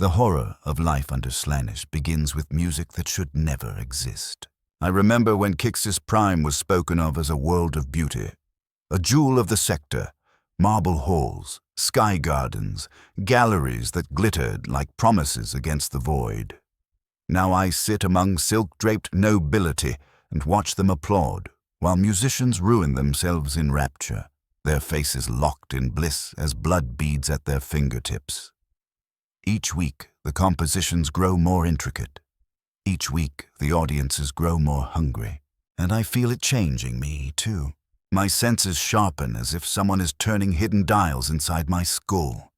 The horror of life under Slaanesh begins with music that should never exist. I remember when Kixis Prime was spoken of as a world of beauty, a jewel of the sector, marble halls, sky gardens, galleries that glittered like promises against the void. Now I sit among silk-draped nobility and watch them applaud, while musicians ruin themselves in rapture, their faces locked in bliss as blood beads at their fingertips. Each week, the compositions grow more intricate. Each week, the audiences grow more hungry. And I feel it changing me, too. My senses sharpen as if someone is turning hidden dials inside my skull.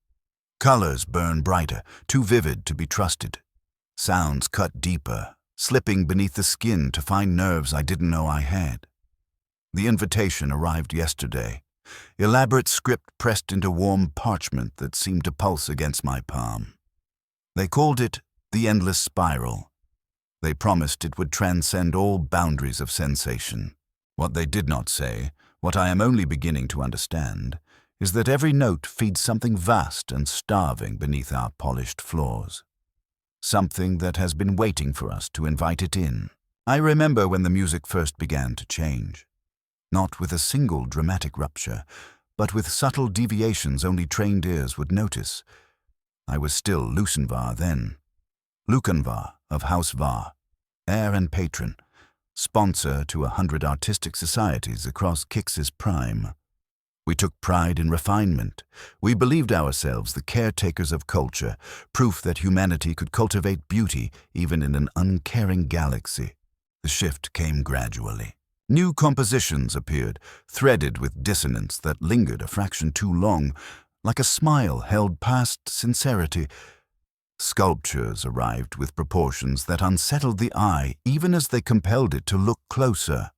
Colors burn brighter, too vivid to be trusted. Sounds cut deeper, slipping beneath the skin to find nerves I didn't know I had. The invitation arrived yesterday. Elaborate script pressed into warm parchment that seemed to pulse against my palm. They called it the Endless Spiral. They promised it would transcend all boundaries of sensation. What they did not say, what I am only beginning to understand, is that every note feeds something vast and starving beneath our polished floors. Something that has been waiting for us to invite it in. I remember when the music first began to change. Not with a single dramatic rupture, but with subtle deviations only trained ears would notice. I was still Lucenvar then. Lucanvar of House Var, heir and patron, sponsor to 100 artistic societies across Kixis Prime. We took pride in refinement. We believed ourselves the caretakers of culture, proof that humanity could cultivate beauty even in an uncaring galaxy. The shift came gradually. New compositions appeared, threaded with dissonance that lingered a fraction too long, like a smile held past sincerity. Sculptures arrived with proportions that unsettled the eye even as they compelled it to look closer.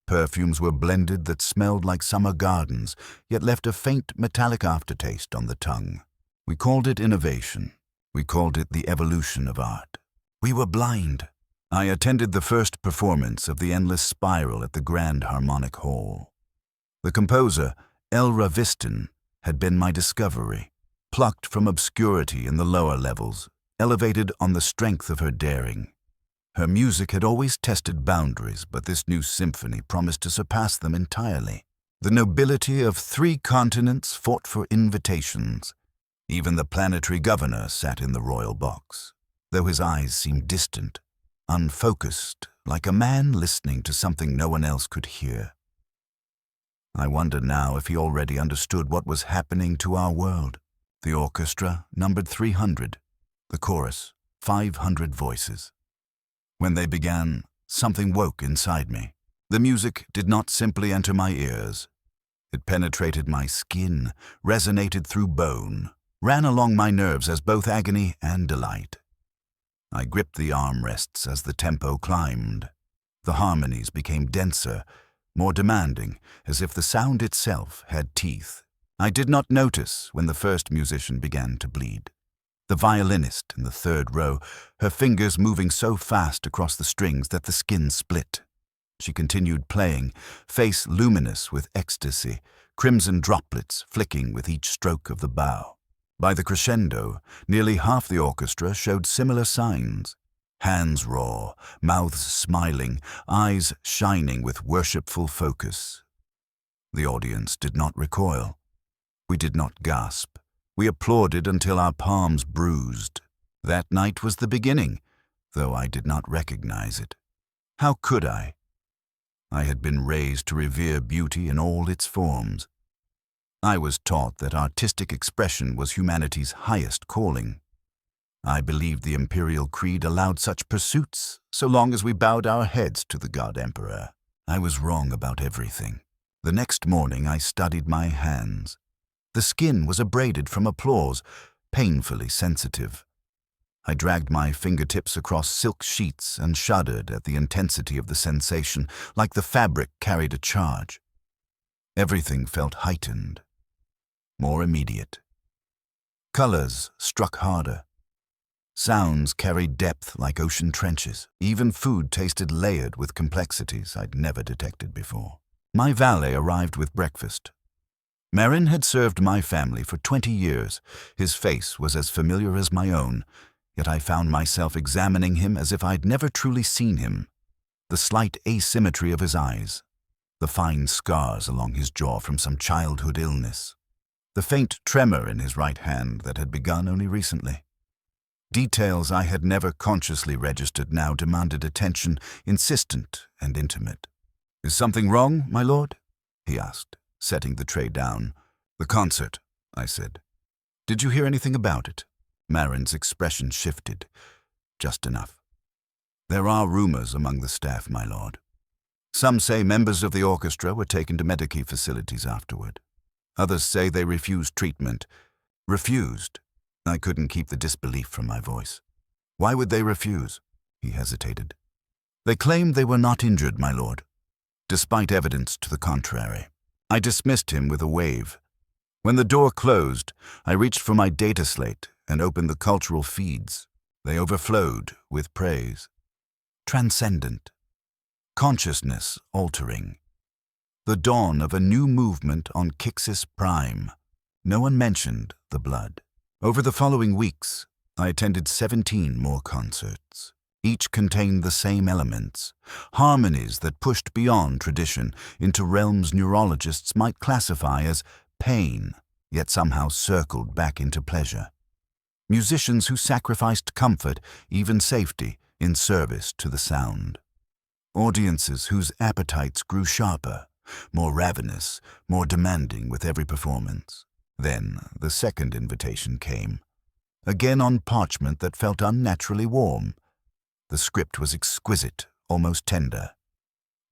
Perfumes were blended that smelled like summer gardens, yet left a faint metallic aftertaste on the tongue. We called it innovation. We called it the evolution of art. We were blind. I attended the first performance of the Endless Spiral at the Grand Harmonic Hall. The composer, Elra Viston, had been my discovery, plucked from obscurity in the lower levels, elevated on the strength of her daring. Her music had always tested boundaries, but this new symphony promised to surpass them entirely. The nobility of 3 continents fought for invitations. Even the planetary governor sat in the royal box, though his eyes seemed distant, unfocused, like a man listening to something no one else could hear. I wonder now if he already understood what was happening to our world. The orchestra numbered 300, the chorus 500 voices. When they began, something woke inside me. The music did not simply enter my ears. It penetrated my skin, resonated through bone, ran along my nerves as both agony and delight. I gripped the armrests as the tempo climbed. The harmonies became denser, more demanding, as if the sound itself had teeth. I did not notice when the first musician began to bleed. The violinist in the 3rd row, her fingers moving so fast across the strings that the skin split. She continued playing, face luminous with ecstasy, crimson droplets flicking with each stroke of the bow. By the crescendo, nearly half the orchestra showed similar signs. Hands raw, mouths smiling, eyes shining with worshipful focus. The audience did not recoil. We did not gasp. We applauded until our palms bruised. That night was the beginning, though I did not recognize it. How could I? I had been raised to revere beauty in all its forms. I was taught that artistic expression was humanity's highest calling. I believed the imperial creed allowed such pursuits, so long as we bowed our heads to the God Emperor. I was wrong about everything. The next morning I studied my hands. The skin was abraded from applause, painfully sensitive. I dragged my fingertips across silk sheets and shuddered at the intensity of the sensation, like the fabric carried a charge. Everything felt heightened, more immediate. Colors struck harder. Sounds carried depth like ocean trenches. Even food tasted layered with complexities I'd never detected before. My valet arrived with breakfast. Marin had served my family for 20 years. His face was as familiar as my own, yet I found myself examining him as if I'd never truly seen him. The slight asymmetry of his eyes, the fine scars along his jaw from some childhood illness, the faint tremor in his right hand that had begun only recently. Details I had never consciously registered now demanded attention, insistent and intimate. "Is something wrong, my lord?" he asked, setting the tray down. "The concert," I said. "Did you hear anything about it?" Marin's expression shifted, just enough. "There are rumors among the staff, my lord. Some say members of the orchestra were taken to medical facilities afterward. Others say they refused treatment." "Refused?" I couldn't keep the disbelief from my voice. "Why would they refuse?" He hesitated. "They claimed they were not injured, my lord, despite evidence to the contrary." I dismissed him with a wave. When the door closed, I reached for my data slate and opened the cultural feeds. They overflowed with praise. Transcendent. Consciousness altering. The dawn of a new movement on Kixis Prime. No one mentioned the blood. Over the following weeks, I attended 17 more concerts. Each contained the same elements, harmonies that pushed beyond tradition into realms neurologists might classify as pain, yet somehow circled back into pleasure. Musicians who sacrificed comfort, even safety, in service to the sound. Audiences whose appetites grew sharper, more ravenous, more demanding with every performance. Then the second invitation came, again on parchment that felt unnaturally warm. The script was exquisite, almost tender.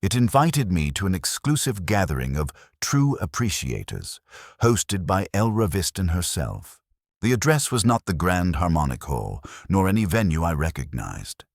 It invited me to an exclusive gathering of true appreciators, hosted by Elra Viston herself. The address was not the Grand Harmonic Hall, nor any venue I recognized.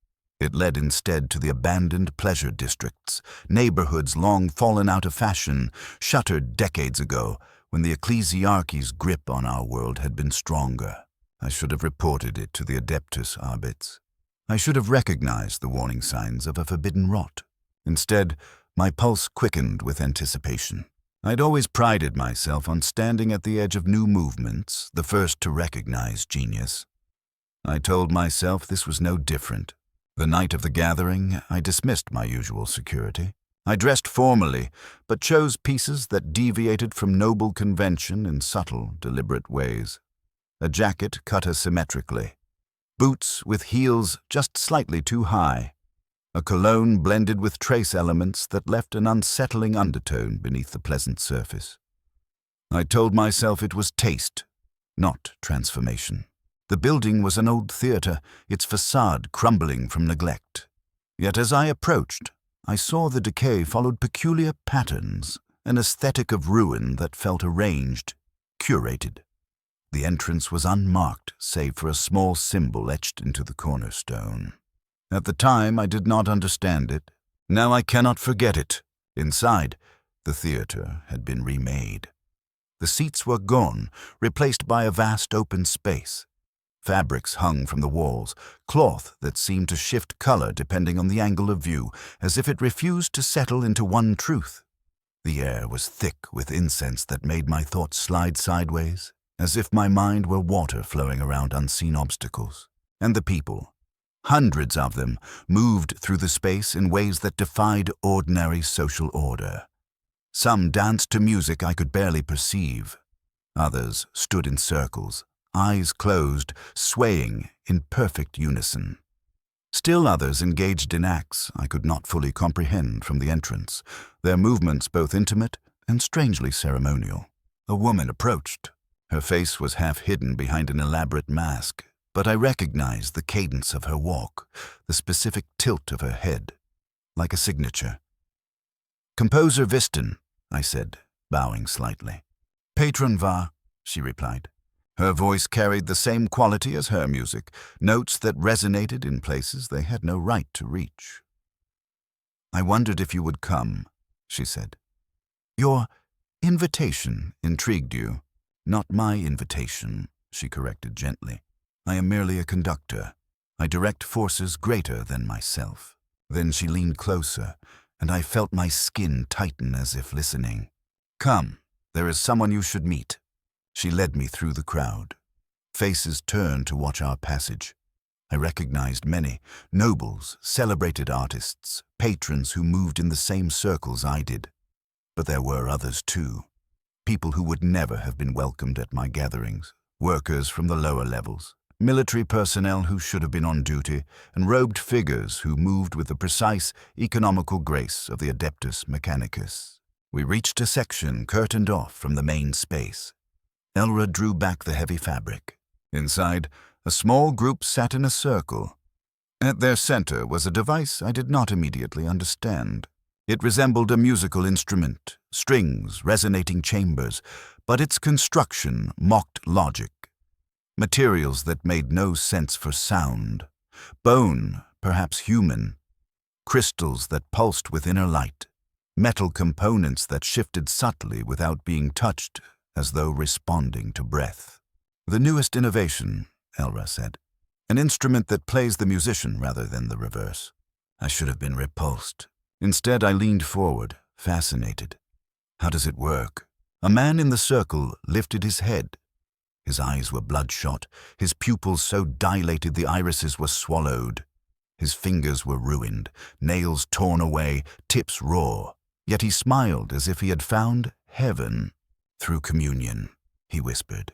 It led instead to the abandoned pleasure districts, neighborhoods long fallen out of fashion, shuttered decades ago, when the ecclesiarchy's grip on our world had been stronger. I should have reported it to the Adeptus Arbits. I should have recognized the warning signs of a forbidden rot. Instead, my pulse quickened with anticipation. I'd always prided myself on standing at the edge of new movements, the first to recognize genius. I told myself this was no different. The night of the gathering, I dismissed my usual security. I dressed formally, but chose pieces that deviated from noble convention in subtle, deliberate ways. A jacket cut asymmetrically. Boots with heels just slightly too high. A cologne blended with trace elements that left an unsettling undertone beneath the pleasant surface. I told myself it was taste, not transformation. The building was an old theater, its facade crumbling from neglect. Yet as I approached, I saw the decay followed peculiar patterns, an aesthetic of ruin that felt arranged, curated. The entrance was unmarked, save for a small symbol etched into the cornerstone. At the time, I did not understand it. Now I cannot forget it. Inside, the theater had been remade. The seats were gone, replaced by a vast open space. Fabrics hung from the walls, cloth that seemed to shift color depending on the angle of view, as if it refused to settle into one truth. The air was thick with incense that made my thoughts slide sideways, as if my mind were water flowing around unseen obstacles. And the people, hundreds of them, moved through the space in ways that defied ordinary social order. Some danced to music I could barely perceive. Others stood in circles, eyes closed, swaying in perfect unison. Still others engaged in acts I could not fully comprehend from the entrance, their movements both intimate and strangely ceremonial. A woman approached. Her face was half hidden behind an elaborate mask, but I recognized the cadence of her walk, the specific tilt of her head, like a signature. "Composer Viston," I said, bowing slightly. "Patron va," she replied. Her voice carried the same quality as her music, notes that resonated in places they had no right to reach. "I wondered if you would come," she said. "Your invitation intrigued you." "Not my invitation," she corrected gently. "I am merely a conductor. I direct forces greater than myself." Then she leaned closer, and I felt my skin tighten as if listening. "Come," There is someone you should meet. She led me through the crowd. Faces turned to watch our passage. I recognized many, nobles, celebrated artists, patrons who moved in the same circles I did. But there were others too. People who would never have been welcomed at my gatherings. Workers from the lower levels. Military personnel who should have been on duty, and robed figures who moved with the precise, economical grace of the Adeptus Mechanicus. We reached a section curtained off from the main space. Elra drew back the heavy fabric. Inside, a small group sat in a circle. At their center was a device I did not immediately understand. It resembled a musical instrument, strings, resonating chambers, but its construction mocked logic. Materials that made no sense for sound. Bone, perhaps human. Crystals that pulsed with inner light. Metal components that shifted subtly without being touched, as though responding to breath. The newest innovation, Elra said. An instrument that plays the musician rather than the reverse. I should have been repulsed. Instead, I leaned forward, fascinated. How does it work? A man in the circle lifted his head. His eyes were bloodshot, his pupils so dilated the irises were swallowed. His fingers were ruined, nails torn away, tips raw. Yet he smiled as if he had found heaven. Through communion, he whispered.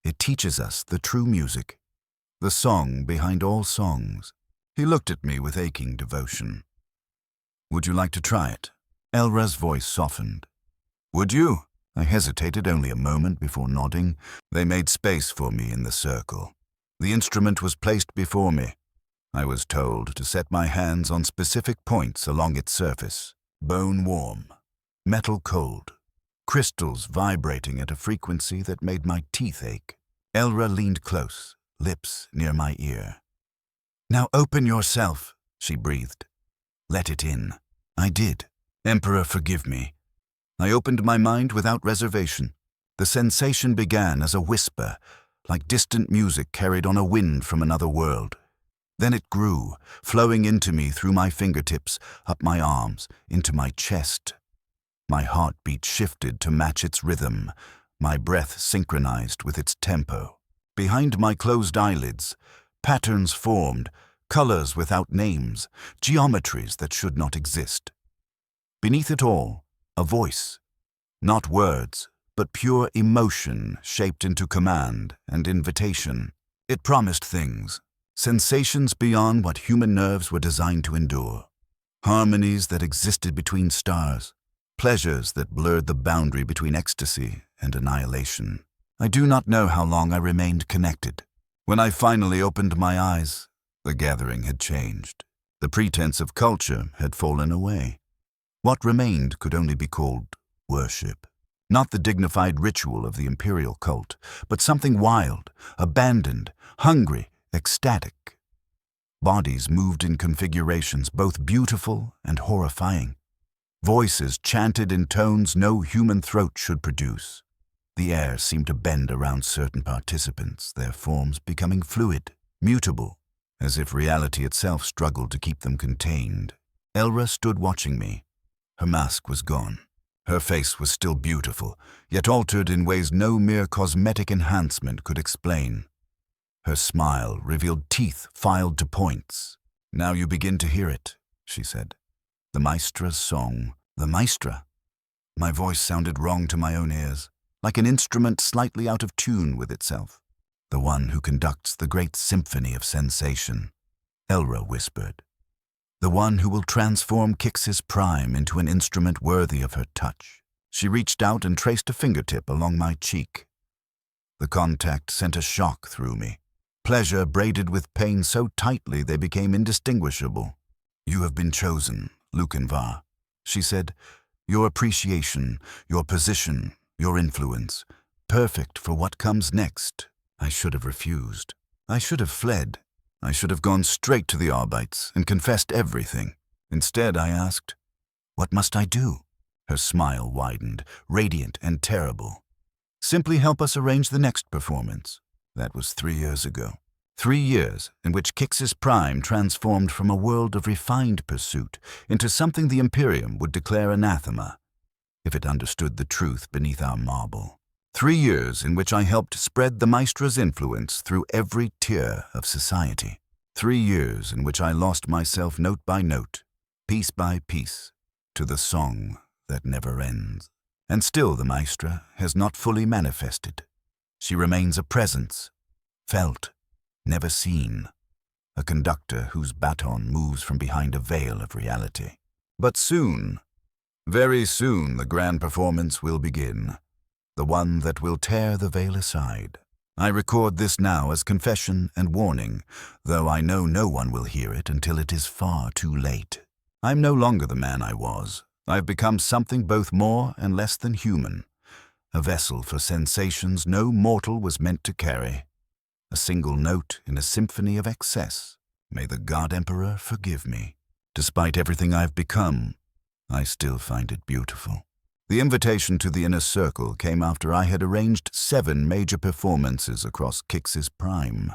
It teaches us the true music, the song behind all songs. He looked at me with aching devotion. Would you like to try it? Elra's voice softened. Would you? I hesitated only a moment before nodding. They made space for me in the circle. The instrument was placed before me. I was told to set my hands on specific points along its surface. Bone warm, metal cold, crystals vibrating at a frequency that made my teeth ache. Elra leaned close, lips near my ear. Now open yourself, she breathed. Let it in. I did. Emperor, forgive me. I opened my mind without reservation. The sensation began as a whisper, like distant music carried on a wind from another world. Then it grew, flowing into me through my fingertips, up my arms, into my chest. My heartbeat shifted to match its rhythm, my breath synchronized with its tempo. Behind my closed eyelids, patterns formed, colors without names, geometries that should not exist. Beneath it all, a voice. Not words, but pure emotion shaped into command and invitation. It promised things, sensations beyond what human nerves were designed to endure. Harmonies that existed between stars, pleasures that blurred the boundary between ecstasy and annihilation. I do not know how long I remained connected. When I finally opened my eyes, the gathering had changed. The pretense of culture had fallen away. What remained could only be called worship. Not the dignified ritual of the imperial cult, but something wild, abandoned, hungry, ecstatic. Bodies moved in configurations both beautiful and horrifying. Voices chanted in tones no human throat should produce. The air seemed to bend around certain participants, their forms becoming fluid, mutable, as if reality itself struggled to keep them contained. Elra stood watching me. Her mask was gone. Her face was still beautiful, yet altered in ways no mere cosmetic enhancement could explain. Her smile revealed teeth filed to points. Now you begin to hear it, she said. The maestra's song. The maestra. My voice sounded wrong to my own ears, like an instrument slightly out of tune with itself. The one who conducts the great symphony of sensation, Elra whispered. The one who will transform Kix's Prime into an instrument worthy of her touch. She reached out and traced a fingertip along my cheek. The contact sent a shock through me. Pleasure braided with pain so tightly they became indistinguishable. You have been chosen, Lukenvar, she said. Your appreciation, your position, your influence, perfect for what comes next. I should have refused. I should have fled. I should have gone straight to the Arbites and confessed everything. Instead, I asked, what must I do? Her smile widened, radiant and terrible. Simply help us arrange the next performance. That was 3 years ago. 3 years in which Kix's Prime transformed from a world of refined pursuit into something the Imperium would declare anathema. if it understood the truth beneath our marble. 3 years in which I helped spread the Maestra's influence through every tier of society. 3 years in which I lost myself note by note, piece by piece, to the song that never ends. And still the Maestra has not fully manifested. She remains a presence, felt, never seen, a conductor whose baton moves from behind a veil of reality. But soon, very soon, the grand performance will begin, the one that will tear the veil aside. I record this now as confession and warning, though I know no one will hear it until it is far too late. I'm no longer the man I was. I've become something both more and less than human, a vessel for sensations no mortal was meant to carry, a single note in a symphony of excess. May the God Emperor forgive me. Despite everything I've become, I still find it beautiful. The invitation to the inner circle came after I had arranged 7 major performances across Kix's prime.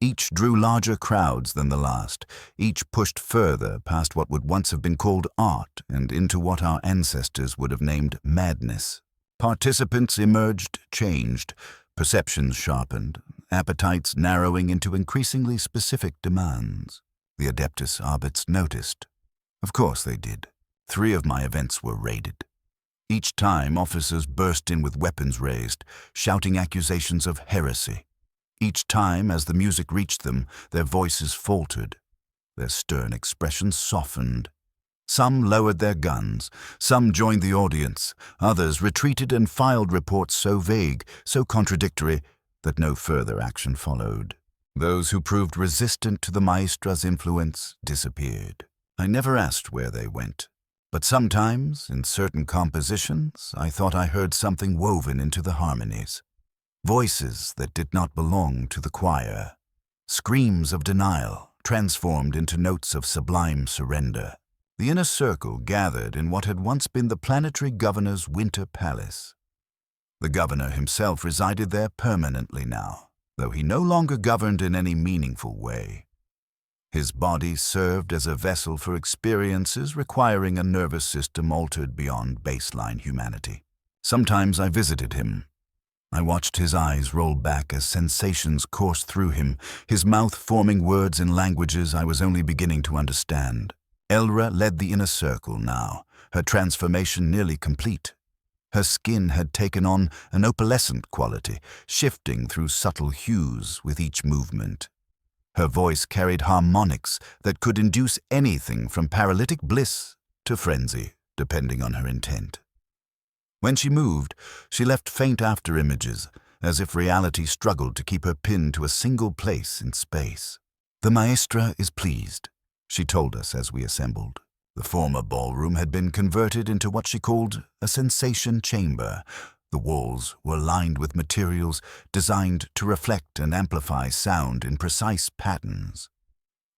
Each drew larger crowds than the last, each pushed further past what would once have been called art and into what our ancestors would have named madness. Participants emerged changed, perceptions sharpened, appetites narrowing into increasingly specific demands. The Adeptus Arbits noticed. Of course they did. 3 of my events were raided. Each time, officers burst in with weapons raised, shouting accusations of heresy. Each time, as the music reached them, their voices faltered. Their stern expressions softened. Some lowered their guns, some joined the audience, others retreated and filed reports so vague, so contradictory, that no further action followed. Those who proved resistant to the Maestra's influence disappeared. I never asked where they went. But sometimes, in certain compositions, I thought I heard something woven into the harmonies. Voices that did not belong to the choir. Screams of denial, transformed into notes of sublime surrender. The inner circle gathered in what had once been the planetary governor's winter palace. The governor himself resided there permanently now, though he no longer governed in any meaningful way. His body served as a vessel for experiences requiring a nervous system altered beyond baseline humanity. Sometimes I visited him. I watched his eyes roll back as sensations coursed through him, his mouth forming words in languages I was only beginning to understand. Elra led the inner circle now, her transformation nearly complete. Her skin had taken on an opalescent quality, shifting through subtle hues with each movement. Her voice carried harmonics that could induce anything from paralytic bliss to frenzy, depending on her intent. When she moved, she left faint after-images, as if reality struggled to keep her pinned to a single place in space. "The Maestra is pleased," she told us as we assembled. The former ballroom had been converted into what she called a sensation chamber. The walls were lined with materials designed to reflect and amplify sound in precise patterns.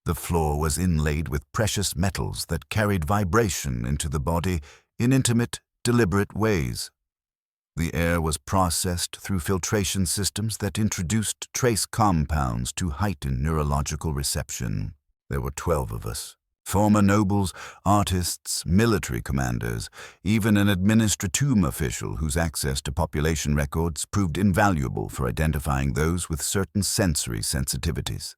The floor was inlaid with precious metals that carried vibration into the body in intimate, deliberate ways. The air was processed through filtration systems that introduced trace compounds to heighten neurological reception. There were 12 of us. Former nobles, artists, military commanders, even an administratum official whose access to population records proved invaluable for identifying those with certain sensory sensitivities.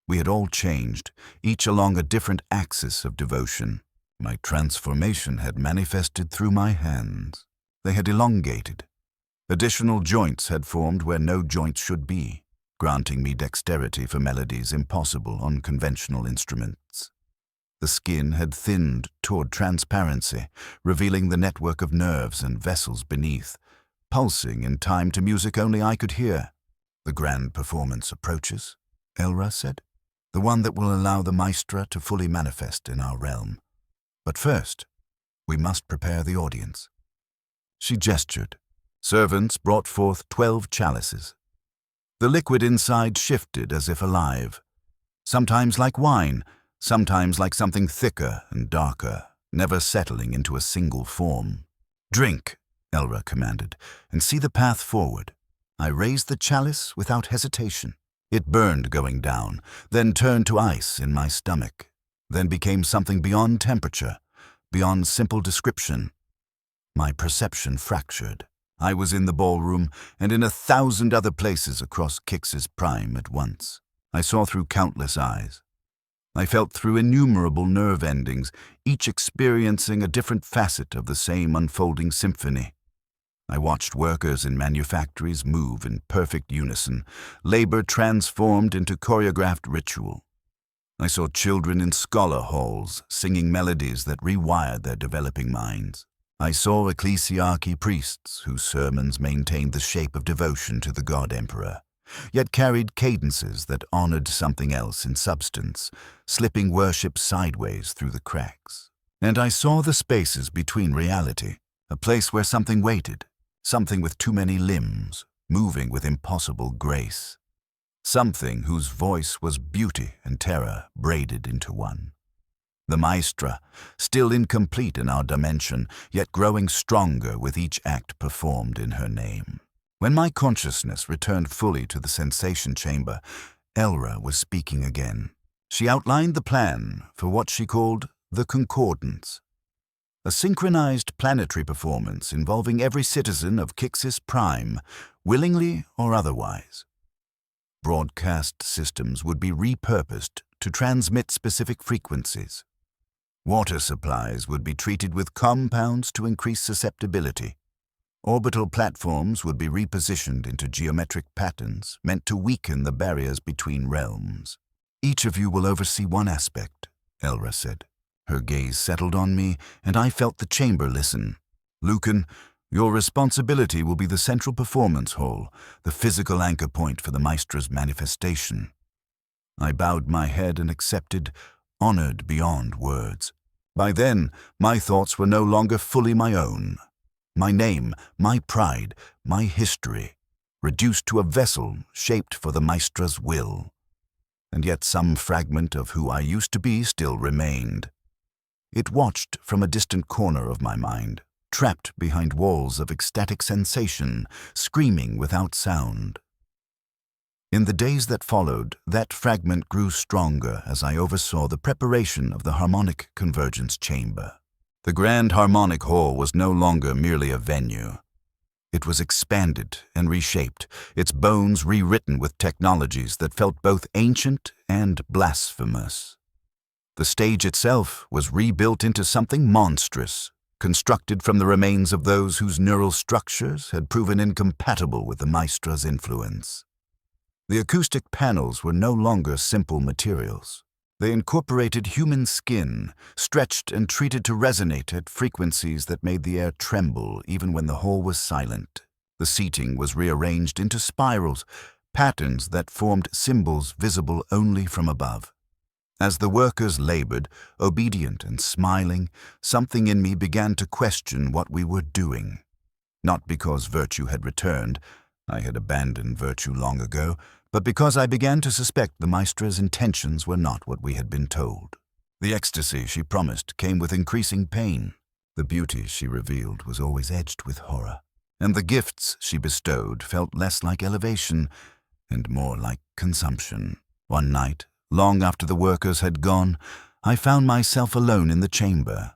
We had all changed, each along a different axis of devotion. My transformation had manifested through my hands. They had elongated. Additional joints had formed where no joints should be, granting me dexterity for melodies impossible on conventional instruments. The skin had thinned toward transparency, revealing the network of nerves and vessels beneath, pulsing in time to music only I could hear. "The grand performance approaches," Elra said. "The one that will allow the Maestra to fully manifest in our realm. But first, we must prepare the audience." She gestured. Servants brought forth 12 chalices. The liquid inside shifted as if alive, sometimes like wine, sometimes like something thicker and darker, never settling into a single form. "Drink," Elra commanded, "and see the path forward." I raised the chalice without hesitation. It burned going down, then turned to ice in my stomach, then became something beyond temperature, beyond simple description. My perception fractured. I was in the ballroom and in 1,000 other places across Kix's prime at once. I saw through countless eyes. I felt through innumerable nerve endings, each experiencing a different facet of the same unfolding symphony. I watched workers in manufactories move in perfect unison, labor transformed into choreographed ritual. I saw children in scholar halls singing melodies that rewired their developing minds. I saw ecclesiarchy priests whose sermons maintained the shape of devotion to the God Emperor, yet carried cadences that honored something else in substance, slipping worship sideways through the cracks. And I saw the spaces between reality, a place where something waited, something with too many limbs, moving with impossible grace. Something whose voice was beauty and terror braided into one. The maestra, still incomplete in our dimension, yet growing stronger with each act performed in her name. When my consciousness returned fully to the sensation chamber, Elra was speaking again. She outlined the plan for what she called the Concordance, a synchronized planetary performance involving every citizen of Kixis Prime, willingly or otherwise. Broadcast systems would be repurposed to transmit specific frequencies. Water supplies would be treated with compounds to increase susceptibility. Orbital platforms would be repositioned into geometric patterns meant to weaken the barriers between realms. Each of you will oversee one aspect, Elra said. Her gaze settled on me, and I felt the chamber listen. Lucan, your responsibility will be the central performance hall, the physical anchor point for the Maestra's manifestation. I bowed my head and accepted, honored beyond words. By then, my thoughts were no longer fully my own. My name, my pride, my history, reduced to a vessel shaped for the Maestra's will. And yet some fragment of who I used to be still remained. It watched from a distant corner of my mind, trapped behind walls of ecstatic sensation, screaming without sound. In the days that followed, that fragment grew stronger as I oversaw the preparation of the harmonic convergence chamber. The Grand Harmonic Hall was no longer merely a venue. It was expanded and reshaped, its bones rewritten with technologies that felt both ancient and blasphemous. The stage itself was rebuilt into something monstrous, constructed from the remains of those whose neural structures had proven incompatible with the Maestra's influence. The acoustic panels were no longer simple materials. They incorporated human skin, stretched and treated to resonate at frequencies that made the air tremble even when the hall was silent. The seating was rearranged into spirals, patterns that formed symbols visible only from above. As the workers labored, obedient and smiling, something in me began to question what we were doing. Not because virtue had returned, I had abandoned virtue long ago, but because I began to suspect the Maestra's intentions were not what we had been told. The ecstasy she promised came with increasing pain. The beauty she revealed was always edged with horror, and the gifts she bestowed felt less like elevation and more like consumption. One night, long after the workers had gone, I found myself alone in the chamber.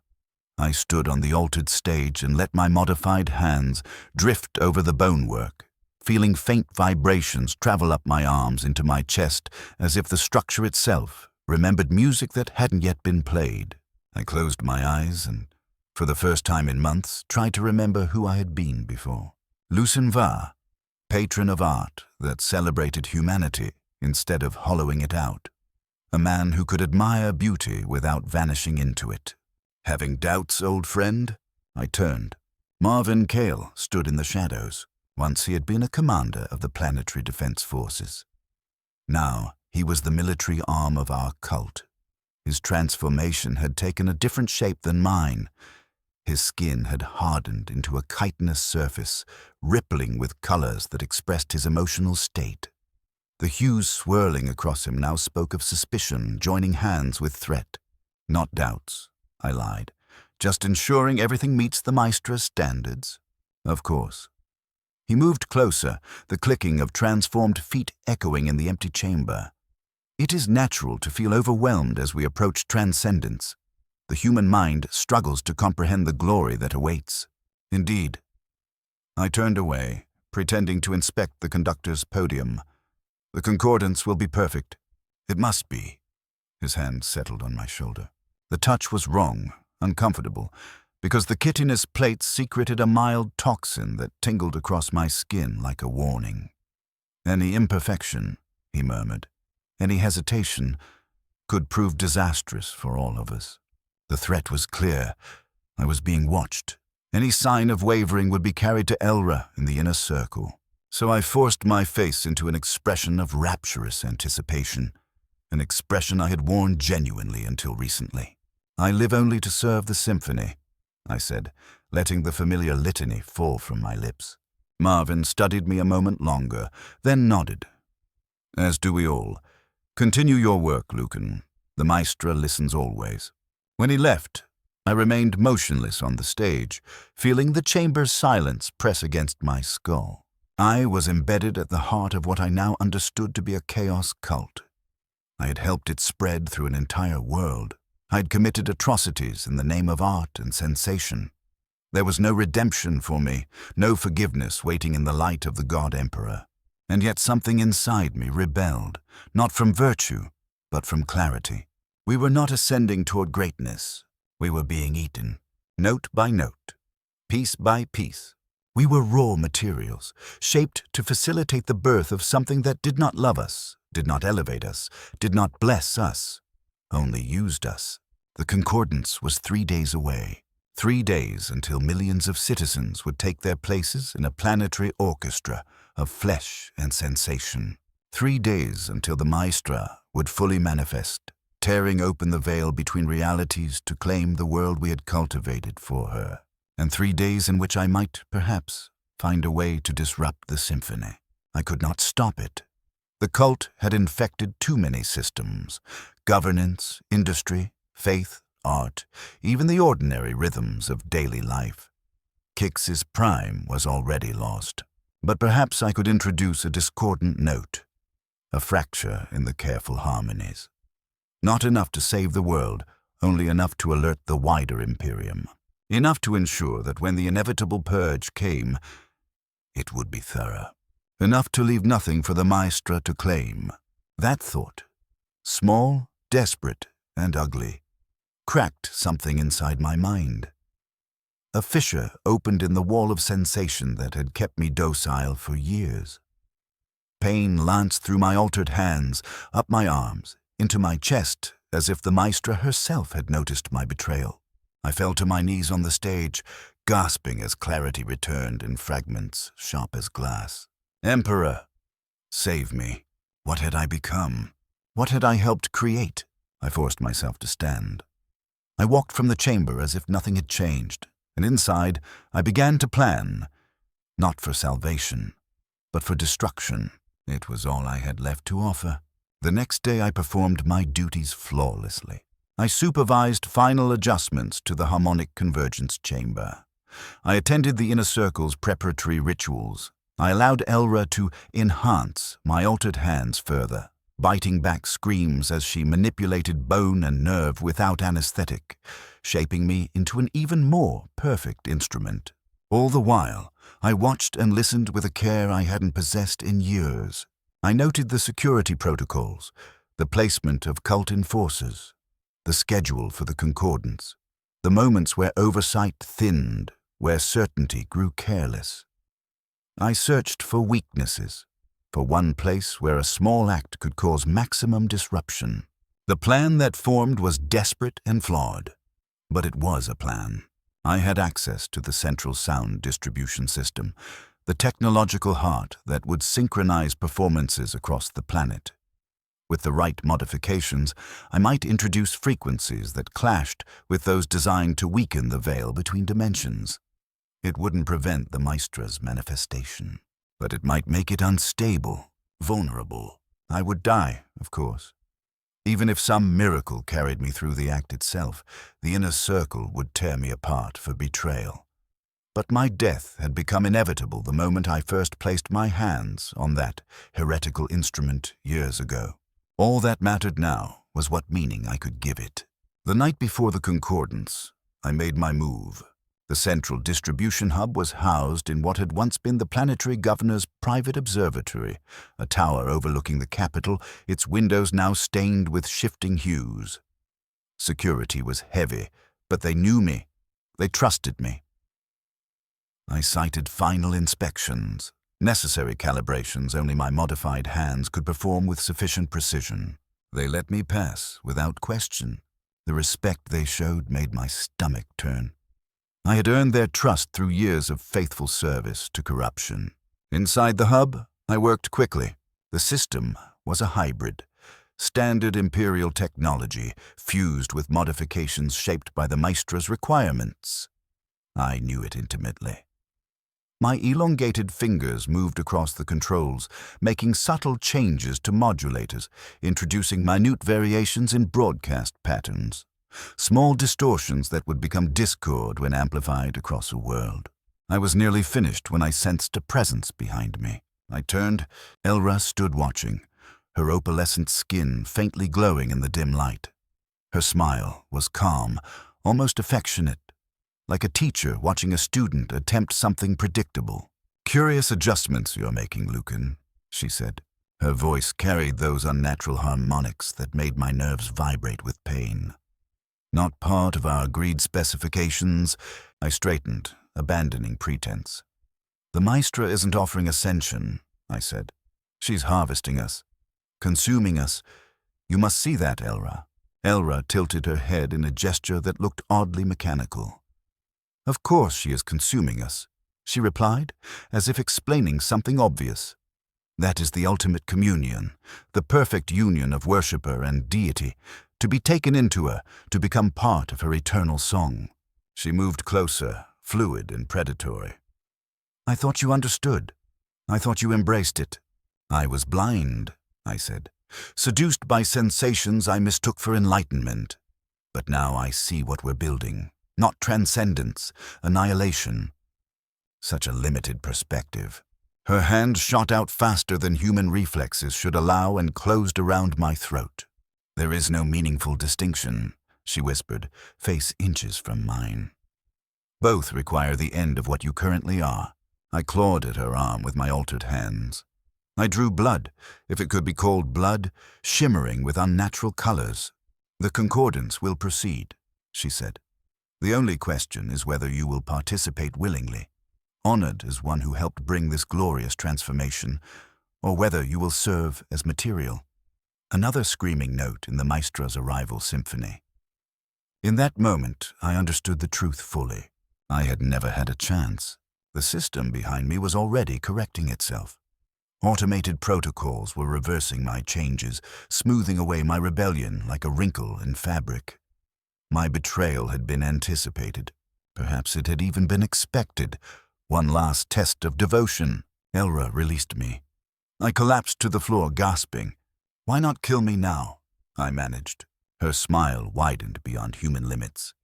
I stood on the altered stage and let my modified hands drift over the bonework, feeling faint vibrations travel up my arms into my chest as if the structure itself remembered music that hadn't yet been played. I closed my eyes and, for the first time in months, tried to remember who I had been before. Lucien Va, patron of art that celebrated humanity instead of hollowing it out. A man who could admire beauty without vanishing into it. Having doubts, old friend? I turned. Marvin Cale stood in the shadows. Once he had been a commander of the Planetary Defense Forces. Now he was the military arm of our cult. His transformation had taken a different shape than mine. His skin had hardened into a chitinous surface, rippling with colors that expressed his emotional state. The hues swirling across him now spoke of suspicion joining hands with threat. Not doubts, I lied. Just ensuring everything meets the Maestra's standards. Of course. He moved closer, the clicking of transformed feet echoing in the empty chamber. It is natural to feel overwhelmed as we approach transcendence. The human mind struggles to comprehend the glory that awaits. Indeed. I turned away, pretending to inspect the conductor's podium. The concordance will be perfect. It must be. His hand settled on my shoulder. The touch was wrong, uncomfortable, because the chitinous plates secreted a mild toxin that tingled across my skin like a warning. Any imperfection, he murmured, any hesitation, could prove disastrous for all of us. The threat was clear. I was being watched. Any sign of wavering would be carried to Elra in the inner circle. So I forced my face into an expression of rapturous anticipation, an expression I had worn genuinely until recently. I live only to serve the symphony, I said, letting the familiar litany fall from my lips. Marvin studied me a moment longer, then nodded. As do we all. Continue your work, Lucan. The maestra listens always. When he left, I remained motionless on the stage, feeling the chamber's silence press against my skull. I was embedded at the heart of what I now understood to be a chaos cult. I had helped it spread through an entire world. I had committed atrocities in the name of art and sensation. There was no redemption for me, no forgiveness waiting in the light of the God Emperor. And yet something inside me rebelled, not from virtue, but from clarity. We were not ascending toward greatness. We were being eaten, note by note, piece by piece. We were raw materials, shaped to facilitate the birth of something that did not love us, did not elevate us, did not bless us, only used us. The concordance was 3 days away. 3 days until millions of citizens would take their places in a planetary orchestra of flesh and sensation. 3 days until the maestra would fully manifest, tearing open the veil between realities to claim the world we had cultivated for her. And 3 days in which I might, perhaps, find a way to disrupt the symphony. I could not stop it. The cult had infected too many systems: governance, industry, faith, art, even the ordinary rhythms of daily life. Kix's prime was already lost, but perhaps I could introduce a discordant note, a fracture in the careful harmonies. Not enough to save the world, only enough to alert the wider Imperium. Enough to ensure that when the inevitable purge came, it would be thorough. Enough to leave nothing for the maestra to claim. That thought, small, desperate, and ugly, cracked something inside my mind. A fissure opened in the wall of sensation that had kept me docile for years. Pain lanced through my altered hands, up my arms, into my chest, as if the maestra herself had noticed my betrayal. I fell to my knees on the stage, gasping as clarity returned in fragments sharp as glass. Emperor, save me. What had I become? What had I helped create? I forced myself to stand. I walked from the chamber as if nothing had changed, and inside I began to plan, not for salvation, but for destruction. It was all I had left to offer. The next day I performed my duties flawlessly. I supervised final adjustments to the harmonic convergence chamber. I attended the inner circle's preparatory rituals. I allowed Elra to enhance my altered hands further, biting back screams as she manipulated bone and nerve without anesthetic, shaping me into an even more perfect instrument. All the while, I watched and listened with a care I hadn't possessed in years. I noted the security protocols, the placement of cult enforcers, the schedule for the concordance, the moments where oversight thinned, where certainty grew careless. I searched for weaknesses, for one place where a small act could cause maximum disruption. The plan that formed was desperate and flawed, but it was a plan. I had access to the central sound distribution system, the technological heart that would synchronize performances across the planet. With the right modifications, I might introduce frequencies that clashed with those designed to weaken the veil between dimensions. It wouldn't prevent the maestra's manifestation, but it might make it unstable, vulnerable. I would die, of course. Even if some miracle carried me through the act itself, the inner circle would tear me apart for betrayal. But my death had become inevitable the moment I first placed my hands on that heretical instrument years ago. All that mattered now was what meaning I could give it. The night before the concordance, I made my move. The central distribution hub was housed in what had once been the planetary governor's private observatory, a tower overlooking the capital, its windows now stained with shifting hues. Security was heavy, but they knew me. They trusted me. I cited final inspections, necessary calibrations only my modified hands could perform with sufficient precision. They let me pass without question. The respect they showed made my stomach turn. I had earned their trust through years of faithful service to corruption. Inside the hub, I worked quickly. The system was a hybrid. Standard Imperial technology, fused with modifications shaped by the Maestra's requirements. I knew it intimately. My elongated fingers moved across the controls, making subtle changes to modulators, introducing minute variations in broadcast patterns. Small distortions that would become discord when amplified across a world. I was nearly finished when I sensed a presence behind me. I turned. Elra stood watching, her opalescent skin faintly glowing in the dim light. Her smile was calm, almost affectionate, like a teacher watching a student attempt something predictable. "Curious adjustments you're making, Lucan," she said. Her voice carried those unnatural harmonics that made my nerves vibrate with pain. "Not part of our agreed specifications." I straightened, abandoning pretense. "The Maestra isn't offering ascension," I said. "She's harvesting us, consuming us. You must see that, Elra." Elra tilted her head in a gesture that looked oddly mechanical. "Of course she is consuming us," she replied, as if explaining something obvious. "That is the ultimate communion, the perfect union of worshipper and deity, to be taken into her, to become part of her eternal song." She moved closer, fluid and predatory. "I thought you understood. I thought you embraced it." "I was blind," I said. "Seduced by sensations I mistook for enlightenment. But now I see what we're building. Not transcendence, annihilation." Such a limited perspective. Her hand shot out faster than human reflexes should allow and closed around my throat. "There is no meaningful distinction," she whispered, face inches from mine. "Both require the end of what you currently are." I clawed at her arm with my altered hands. I drew blood, if it could be called blood, shimmering with unnatural colors. "The concordance will proceed," she said. "The only question is whether you will participate willingly, honored as one who helped bring this glorious transformation, or whether you will serve as material." Another screaming note in the Maestra's arrival symphony. In that moment, I understood the truth fully. I had never had a chance. The system behind me was already correcting itself. Automated protocols were reversing my changes, smoothing away my rebellion like a wrinkle in fabric. My betrayal had been anticipated. Perhaps it had even been expected. One last test of devotion. Elra released me. I collapsed to the floor, gasping. "Why not kill me now?" I managed. Her smile widened beyond human limits.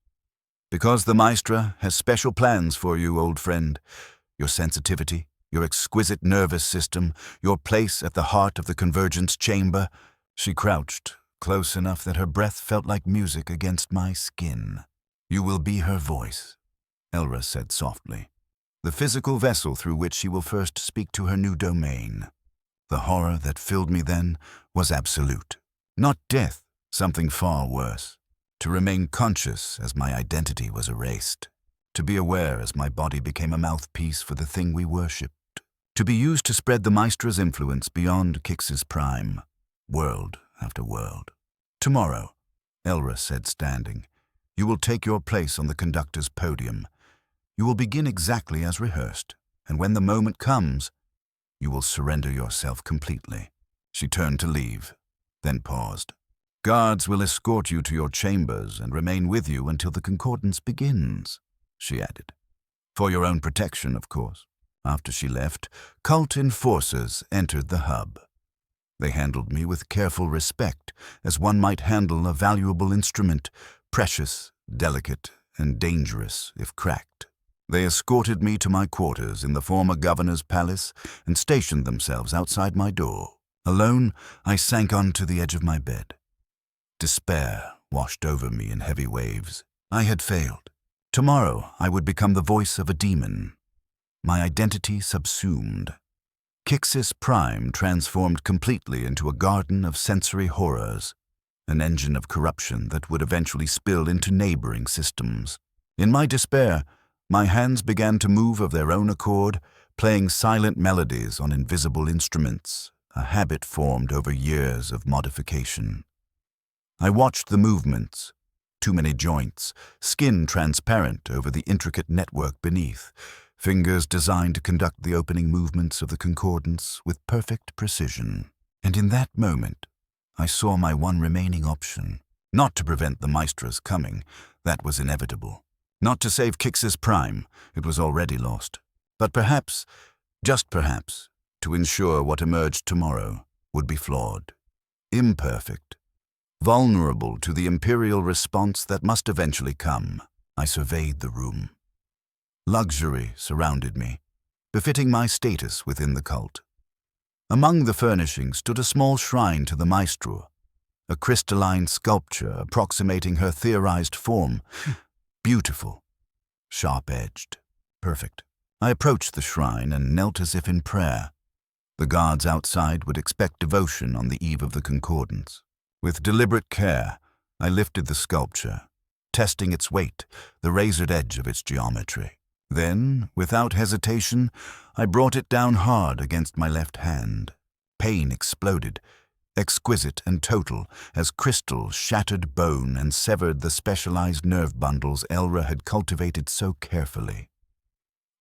"Because the Maestra has special plans for you, old friend. Your sensitivity, your exquisite nervous system, your place at the heart of the convergence chamber." She crouched, close enough that her breath felt like music against my skin. "You will be her voice," Elra said softly. "The physical vessel through which she will first speak to her new domain." The horror that filled me then was absolute. Not death, something far worse. To remain conscious as my identity was erased. To be aware as my body became a mouthpiece for the thing we worshipped. To be used to spread the Maestra's influence beyond Kix's prime, world after world. "Tomorrow," Elra said, standing, "you will take your place on the conductor's podium. You will begin exactly as rehearsed, and when the moment comes, you will surrender yourself completely." She turned to leave, then paused. "Guards will escort you to your chambers and remain with you until the concordance begins," she added. "For your own protection, of course." After she left, cult enforcers entered the hub. They handled me with careful respect, as one might handle a valuable instrument, precious, delicate, and dangerous if cracked. They escorted me to my quarters in the former governor's palace and stationed themselves outside my door. Alone, I sank onto the edge of my bed. Despair washed over me in heavy waves. I had failed. Tomorrow I would become the voice of a demon, my identity subsumed. Kixis Prime transformed completely into a garden of sensory horrors, an engine of corruption that would eventually spill into neighboring systems. In my despair, my hands began to move of their own accord, playing silent melodies on invisible instruments, a habit formed over years of modification. I watched the movements, too many joints, skin transparent over the intricate network beneath, fingers designed to conduct the opening movements of the concordance with perfect precision. And in that moment, I saw my one remaining option. Not to prevent the Maestra's coming, that was inevitable. Not to save Kixis Prime, it was already lost. But perhaps, just perhaps, to ensure what emerged tomorrow would be flawed, imperfect, vulnerable to the Imperial response that must eventually come. I surveyed the room. Luxury surrounded me, befitting my status within the cult. Among the furnishings stood a small shrine to the Maestro, a crystalline sculpture approximating her theorized form. Beautiful, sharp-edged, perfect. I approached the shrine and knelt as if in prayer. The guards outside would expect devotion on the eve of the concordance. With deliberate care, I lifted the sculpture, testing its weight, the razored edge of its geometry. Then, without hesitation, I brought it down hard against my left hand. Pain exploded, exquisite and total, as crystal shattered bone and severed the specialized nerve bundles Elra had cultivated so carefully.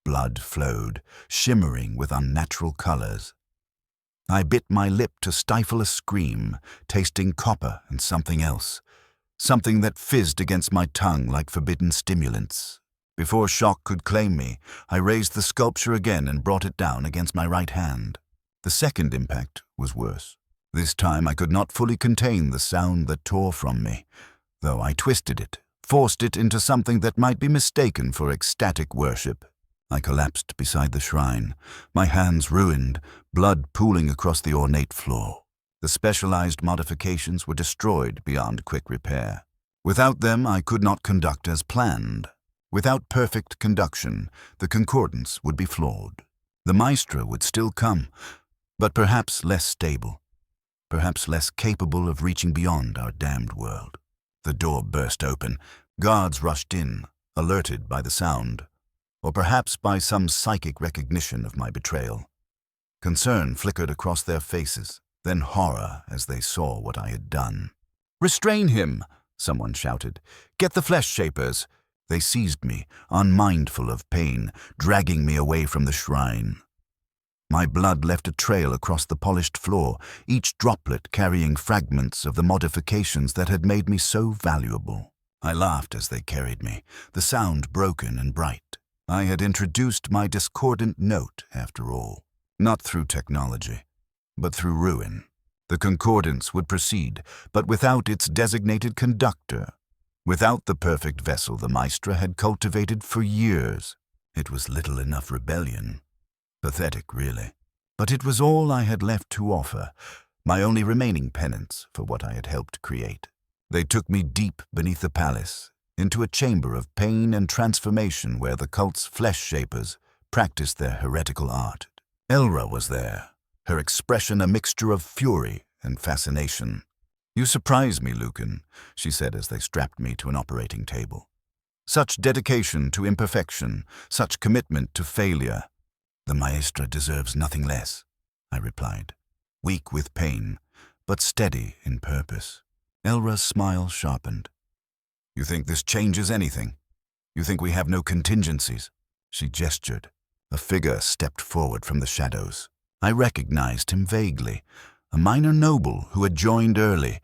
Blood flowed, shimmering with unnatural colors. I bit my lip to stifle a scream, tasting copper and something else, something that fizzed against my tongue like forbidden stimulants. Before shock could claim me, I raised the sculpture again and brought it down against my right hand. The second impact was worse. This time I could not fully contain the sound that tore from me, though I twisted it, forced it into something that might be mistaken for ecstatic worship. I collapsed beside the shrine, my hands ruined, blood pooling across the ornate floor. The specialized modifications were destroyed beyond quick repair. Without them, I could not conduct as planned. Without perfect conduction, the concordance would be flawed. The Maestra would still come, but perhaps less stable, perhaps less capable of reaching beyond our damned world. The door burst open. Guards rushed in, alerted by the sound, or perhaps by some psychic recognition of my betrayal. Concern flickered across their faces, then horror as they saw what I had done. "Restrain him!" someone shouted. "Get the flesh shapers!" They seized me, unmindful of pain, dragging me away from the shrine. My blood left a trail across the polished floor, each droplet carrying fragments of the modifications that had made me so valuable. I laughed as they carried me, the sound broken and bright. I had introduced my discordant note, after all, not through technology, but through ruin. The concordance would proceed, but without its designated conductor, without the perfect vessel the Maestra had cultivated for years. It was little enough rebellion. Pathetic, really. But it was all I had left to offer, my only remaining penance for what I had helped create. They took me deep beneath the palace, into a chamber of pain and transformation where the cult's flesh shapers practiced their heretical art. Elra was there, her expression a mixture of fury and fascination. "You surprise me, Lucan," she said as they strapped me to an operating table. "Such dedication to imperfection, such commitment to failure." "The Maestra deserves nothing less," I replied, weak with pain, but steady in purpose. Elra's smile sharpened. "You think this changes anything? You think we have no contingencies?" She gestured. A figure stepped forward from the shadows. I recognized him vaguely, a minor noble who had joined early.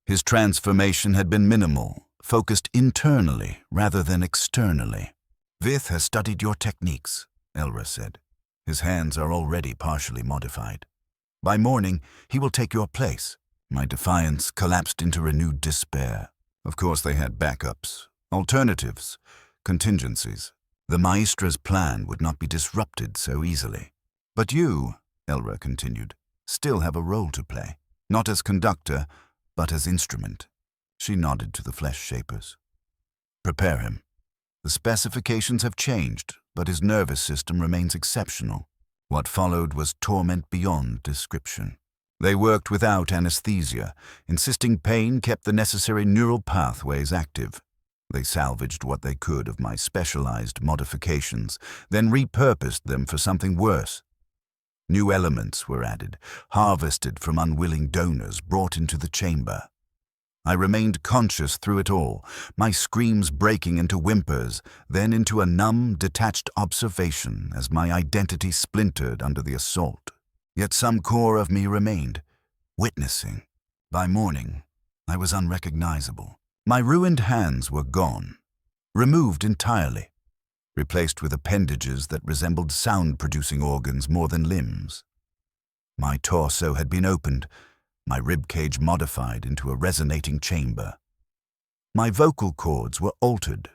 His transformation had been minimal, focused internally rather than externally. "Vith has studied your techniques," Elra said. "His hands are already partially modified. By morning, he will take your place." My defiance collapsed into renewed despair. Of course they had backups, alternatives, contingencies. The Maestra's plan would not be disrupted so easily. "But you," Elra continued, "still have a role to play. Not as conductor, but as instrument." She nodded to the flesh shapers. "Prepare him. The specifications have changed, but his nervous system remains exceptional. What followed was torment beyond description. They worked without anesthesia, insisting pain kept the necessary neural pathways active. They salvaged what they could of my specialized modifications, then repurposed them for something worse. New elements were added, harvested from unwilling donors brought into the chamber. I remained conscious through it all, my screams breaking into whimpers, then into a numb, detached observation as my identity splintered under the assault. Yet some core of me remained, witnessing. By morning, I was unrecognizable. My ruined hands were gone, removed entirely, replaced with appendages that resembled sound-producing organs more than limbs. My torso had been opened, my ribcage modified into a resonating chamber. My vocal cords were altered,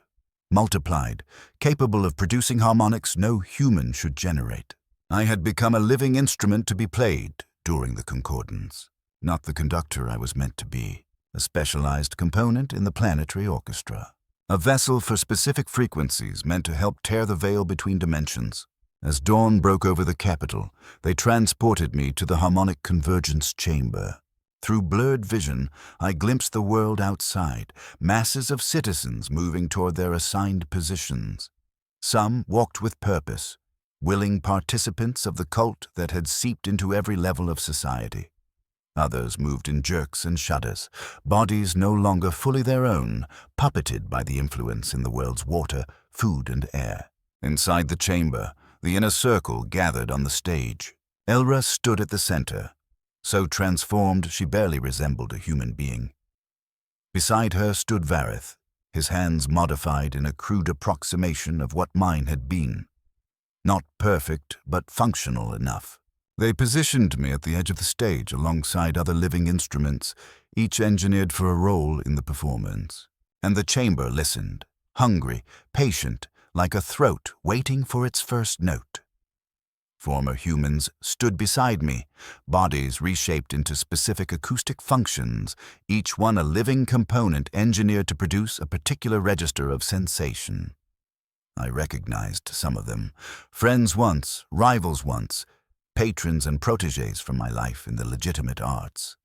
multiplied, capable of producing harmonics no human should generate. I had become a living instrument to be played during the concordance, not the conductor I was meant to be, a specialized component in the planetary orchestra. A vessel for specific frequencies meant to help tear the veil between dimensions. As dawn broke over the capital, they transported me to the harmonic convergence chamber. Through blurred vision, I glimpsed the world outside, masses of citizens moving toward their assigned positions. Some walked with purpose, willing participants of the cult that had seeped into every level of society. Others moved in jerks and shudders, bodies no longer fully their own, puppeted by the influence in the world's water, food, and air. Inside the chamber, the inner circle gathered on the stage. Elra stood at the center, so transformed she barely resembled a human being. Beside her stood Vareth, his hands modified in a crude approximation of what mine had been. Not perfect, but functional enough. They positioned me at the edge of the stage alongside other living instruments, each engineered for a role in the performance. And the chamber listened, hungry, patient, like a throat waiting for its first note. Former humans stood beside me, bodies reshaped into specific acoustic functions, each one a living component engineered to produce a particular register of sensation. I recognized some of them, friends once, rivals once, patrons and protégés from my life in the legitimate arts.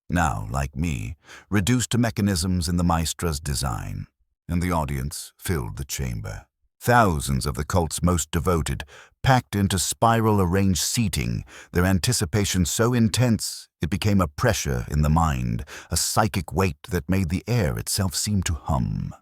Now, like me, reduced to mechanisms in the maestra's design, and the audience filled the chamber. Thousands of the cult's most devoted, packed into spiral-arranged seating, their anticipation so intense it became a pressure in the mind, a psychic weight that made the air itself seem to hum.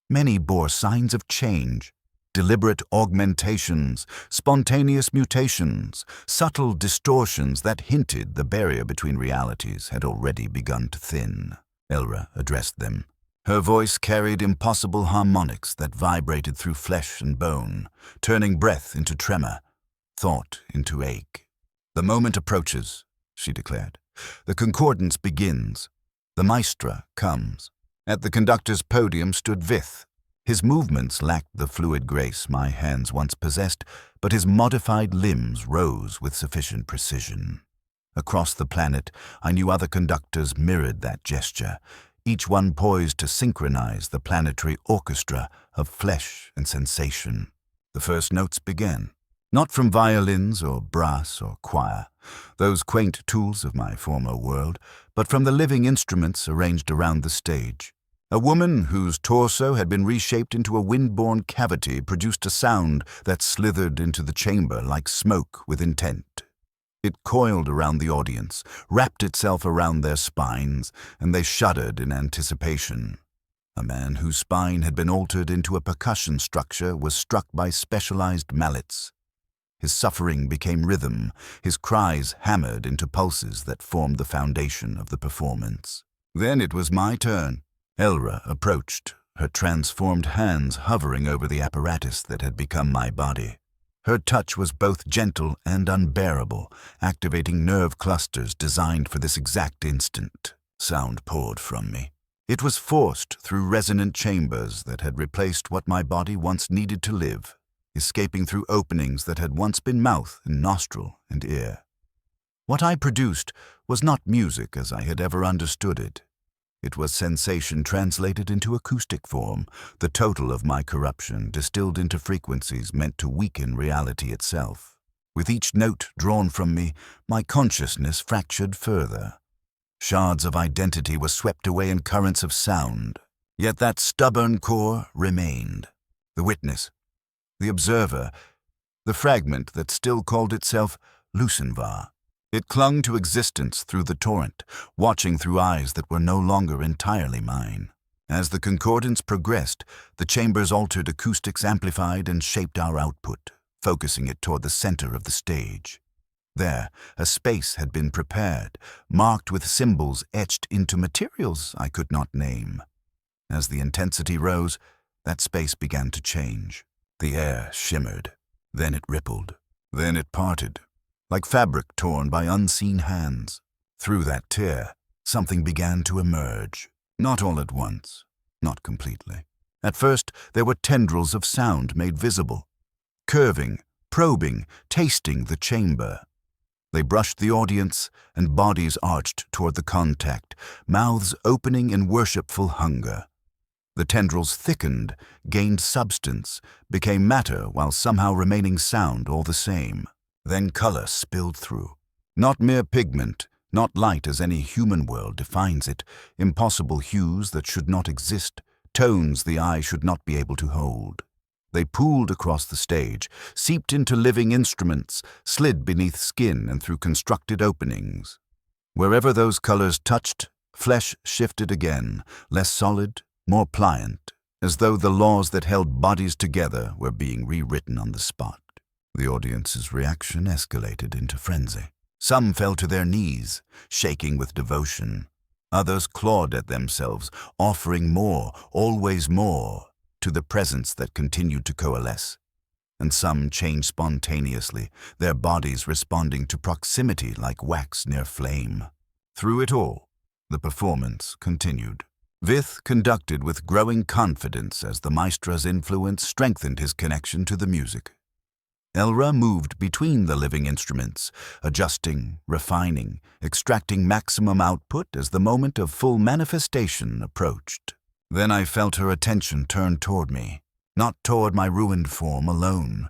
Many bore signs of change, deliberate augmentations, spontaneous mutations, subtle distortions that hinted the barrier between realities had already begun to thin. Elra addressed them. Her voice carried impossible harmonics that vibrated through flesh and bone, turning breath into tremor, thought into ache. "The moment approaches," she declared. "The concordance begins. The maestra comes." At the conductor's podium stood Vith. His movements lacked the fluid grace my hands once possessed, but his modified limbs rose with sufficient precision. Across the planet, I knew other conductors mirrored that gesture, each one poised to synchronize the planetary orchestra of flesh and sensation. The first notes began, not from violins or brass or choir, those quaint tools of my former world, but from the living instruments arranged around the stage. A woman whose torso had been reshaped into a wind-borne cavity produced a sound that slithered into the chamber like smoke with intent. It coiled around the audience, wrapped itself around their spines, and they shuddered in anticipation. A man whose spine had been altered into a percussion structure was struck by specialized mallets. His suffering became rhythm, his cries hammered into pulses that formed the foundation of the performance. Then it was my turn. Elra approached, her transformed hands hovering over the apparatus that had become my body. Her touch was both gentle and unbearable, activating nerve clusters designed for this exact instant. Sound poured from me. It was forced through resonant chambers that had replaced what my body once needed to live, escaping through openings that had once been mouth and nostril and ear. What I produced was not music as I had ever understood it. It was sensation translated into acoustic form, the total of my corruption distilled into frequencies meant to weaken reality itself. With each note drawn from me, my consciousness fractured further. Shards of identity were swept away in currents of sound. Yet that stubborn core remained. The witness, the observer, the fragment that still called itself Lucenvar. It clung to existence through the torrent, watching through eyes that were no longer entirely mine. As the concordance progressed, the chamber's altered acoustics amplified and shaped our output, focusing it toward the center of the stage. There, a space had been prepared, marked with symbols etched into materials I could not name. As the intensity rose, that space began to change. The air shimmered, then it rippled, then it parted, like fabric torn by unseen hands. Through that tear, something began to emerge. Not all at once, not completely. At first, there were tendrils of sound made visible, curving, probing, tasting the chamber. They brushed the audience, and bodies arched toward the contact, mouths opening in worshipful hunger. The tendrils thickened, gained substance, became matter while somehow remaining sound all the same. Then color spilled through. Not mere pigment, not light as any human world defines it, impossible hues that should not exist, tones the eye should not be able to hold. They pooled across the stage, seeped into living instruments, slid beneath skin and through constructed openings. Wherever those colors touched, flesh shifted again, less solid, more pliant, as though the laws that held bodies together were being rewritten on the spot. The audience's reaction escalated into frenzy. Some fell to their knees, shaking with devotion. Others clawed at themselves, offering more, always more, to the presence that continued to coalesce. And some changed spontaneously, their bodies responding to proximity like wax near flame. Through it all, the performance continued. Vith conducted with growing confidence as the maestra's influence strengthened his connection to the music. Elra moved between the living instruments, adjusting, refining, extracting maximum output as the moment of full manifestation approached. Then I felt her attention turn toward me, not toward my ruined form alone,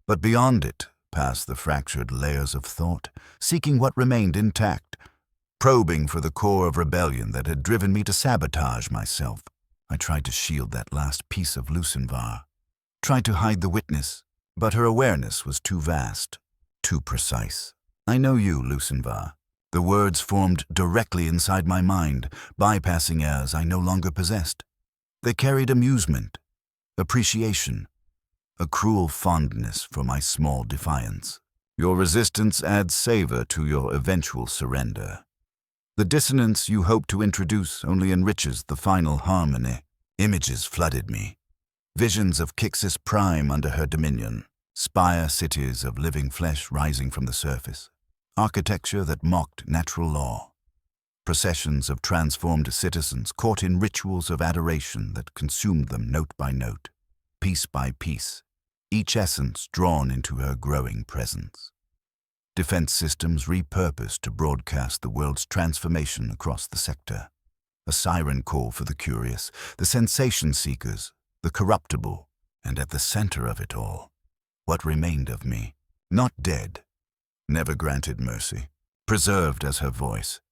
but beyond it, past the fractured layers of thought, seeking what remained intact, probing for the core of rebellion that had driven me to sabotage myself. I tried to shield that last piece of Lucenvar, tried to hide the witness, but her awareness was too vast, too precise. I know you, Lucenvar. The words formed directly inside my mind, bypassing airs I no longer possessed. They carried amusement, appreciation, a cruel fondness for my small defiance. Your resistance adds savor to your eventual surrender. The dissonance you hope to introduce only enriches the final harmony. Images flooded me. Visions of Kixis Prime under her dominion, spire cities of living flesh rising from the surface, architecture that mocked natural law, processions of transformed citizens caught in rituals of adoration that consumed them note by note, piece by piece, each essence drawn into her growing presence. Defense systems repurposed to broadcast the world's transformation across the sector. A siren call for the curious, the sensation seekers, the corruptible, and at the center of it all, what remained of me, not dead, never granted mercy, preserved as her voice,